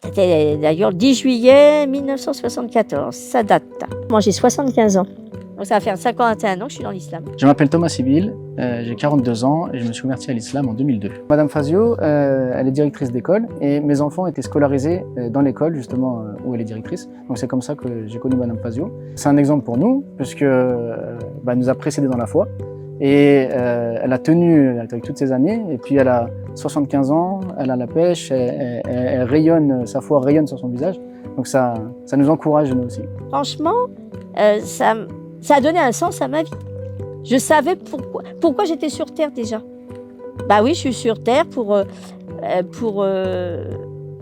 C'était d'ailleurs le 10 juillet 1974, ça date. Moi j'ai 75 ans, donc ça va faire 51 ans que je suis dans l'islam. Je m'appelle Thomas Sibyl, j'ai 42 ans et je me suis converti à l'islam en 2002. Madame Fazio, elle est directrice d'école et mes enfants étaient scolarisés dans l'école justement où elle est directrice. Donc c'est comme ça que j'ai connu Madame Fazio. C'est un exemple pour nous puisque elle nous a précédés dans la foi et elle a tenu avec toutes ces années et puis elle a 75 ans, elle a la pêche, elle rayonne, sa foi rayonne sur son visage. Donc ça nous encourage nous aussi. Franchement, ça a donné un sens à ma vie. Je savais pourquoi j'étais sur Terre déjà. Bah oui, je suis sur Terre pour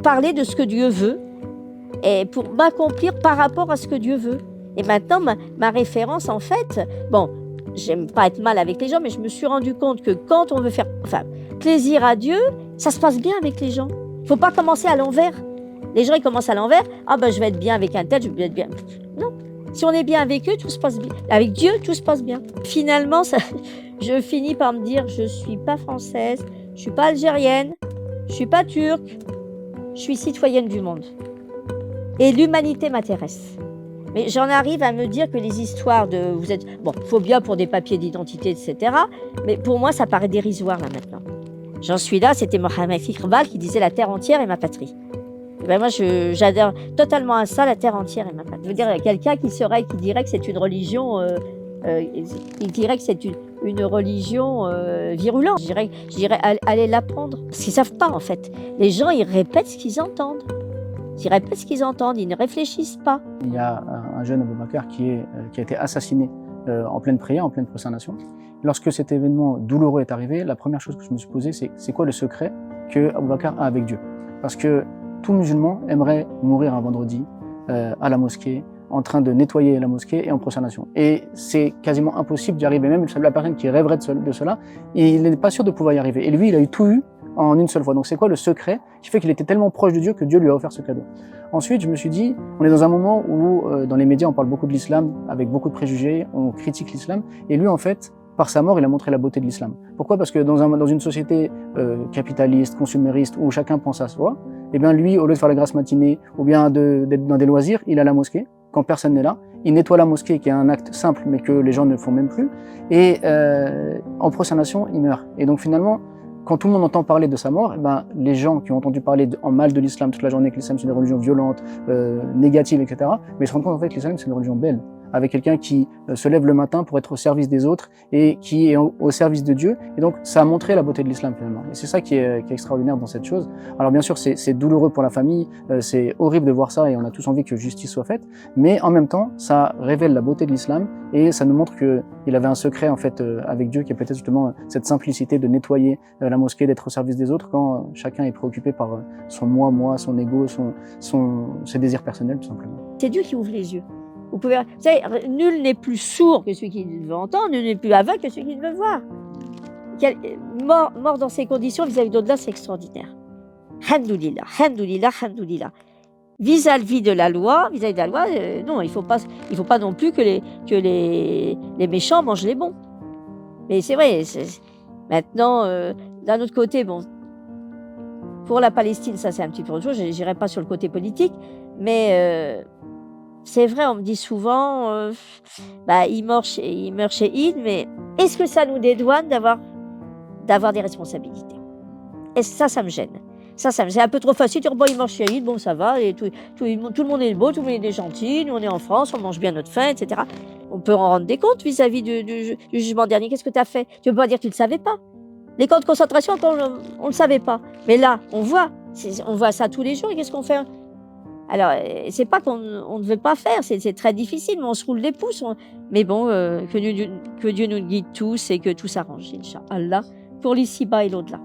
parler de ce que Dieu veut et pour m'accomplir par rapport à ce que Dieu veut. Et maintenant, ma référence, en fait, bon, j'aime pas être mal avec les gens, mais je me suis rendu compte que quand on veut faire plaisir à Dieu, ça se passe bien avec les gens. Il ne faut pas commencer à l'envers. Les gens, ils commencent à l'envers. Ah ben, je vais être bien avec un tel, je vais être bien. Non. Si on est bien avec eux, tout se passe bien. Avec Dieu, tout se passe bien. Finalement, je finis par me dire, je ne suis pas française, je ne suis pas algérienne, je ne suis pas turque, je suis citoyenne du monde. Et l'humanité m'intéresse. Mais j'en arrive à me dire que les histoires de... Bon, il faut bien pour des papiers d'identité, etc. Mais pour moi, ça paraît dérisoire là maintenant. J'en suis là, c'était Mohamed Iqbal qui disait « La terre entière est ma patrie ». Ben moi, j'adhère totalement à ça, la terre entière est ma patrie. Je veux dire, quelqu'un qui dirait que c'est une religion, il dirait que c'est une religion virulente. Je dirais allez l'apprendre. Parce qu'ils ne savent pas, en fait. Les gens, ils répètent ce qu'ils entendent. Ils répètent ce qu'ils entendent, ils ne réfléchissent pas. Il y a un jeune Aboubacar qui a été assassiné en pleine prière, en pleine prosternation. Lorsque cet événement douloureux est arrivé, la première chose que je me suis posée, c'est quoi le secret que Aboubacar a avec Dieu? Parce que tout musulman aimerait mourir un vendredi à la mosquée, en train de nettoyer la mosquée et en prosternation. Et c'est quasiment impossible d'y arriver. Même la personne qui rêverait de cela, il n'est pas sûr de pouvoir y arriver. Et lui, il a eu tout eu en une seule fois. Donc c'est quoi le secret qui fait qu'il était tellement proche de Dieu que Dieu lui a offert ce cadeau? Ensuite, je me suis dit, on est dans un moment où dans les médias, on parle beaucoup de l'islam, avec beaucoup de préjugés, on critique l'islam. Et lui, en fait, par sa mort, il a montré la beauté de l'islam. Pourquoi? Parce que dans une société capitaliste, consumériste, où chacun pense à soi, eh bien lui, au lieu de faire la grasse matinée, ou bien d'être dans des loisirs, il a la mosquée, quand personne n'est là. Il nettoie la mosquée, qui est un acte simple, mais que les gens ne font même plus. Et en prosternation, il meurt. Et donc finalement, quand tout le monde entend parler de sa mort, eh ben, les gens qui ont entendu parler en mal de l'islam toute la journée, que l'islam c'est une religion violente, négative, etc., mais ils se rendent compte en fait que l'islam c'est une religion belle, avec quelqu'un qui se lève le matin pour être au service des autres et qui est au service de Dieu. Et donc ça a montré la beauté de l'islam finalement. Et c'est ça qui est extraordinaire dans cette chose. Alors bien sûr c'est douloureux pour la famille, c'est horrible de voir ça et on a tous envie que justice soit faite, mais en même temps ça révèle la beauté de l'islam et ça nous montre qu'il avait un secret en fait avec Dieu qui est peut-être justement cette simplicité de nettoyer la mosquée, d'être au service des autres quand chacun est préoccupé par son moi, son ego, ses désirs personnels tout simplement. C'est Dieu qui ouvre les yeux. Vous savez, nul n'est plus sourd que celui qui veut entendre, nul n'est plus aveugle que celui qui veut voir. Mort dans ces conditions vis-à-vis d'au-delà, c'est extraordinaire. Hamdoulillah, hamdoulillah, hamdoulillah. Vis-à-vis de la loi, non, il faut pas non plus que les méchants mangent les bons. Mais c'est vrai, maintenant, d'un autre côté, bon, pour la Palestine, ça c'est un petit peu autre chose, je n'irai pas sur le côté politique, mais c'est vrai, on me dit souvent, il meurt chéhide, mais est-ce que ça nous dédouane d'avoir des responsabilités? Et ça me gêne. C'est un peu trop facile de dire, bon, il meurt chéhide, bon, ça va, et tout le monde est beau, tout le monde est gentil, nous on est en France, on mange bien notre faim, etc. On peut en rendre des comptes vis-à-vis du jugement dernier. Qu'est-ce que tu as fait? Tu ne peux pas dire que tu ne le savais pas. Les camps de concentration, on ne le savait pas. Mais là, on voit ça tous les jours, et qu'est-ce qu'on fait? Alors, c'est pas qu'on ne veut pas faire, c'est très difficile, mais on se roule les pouces. Mais bon, que Dieu nous guide tous et que tout s'arrange, Inch'Allah, pour l'ici-bas et l'au-delà.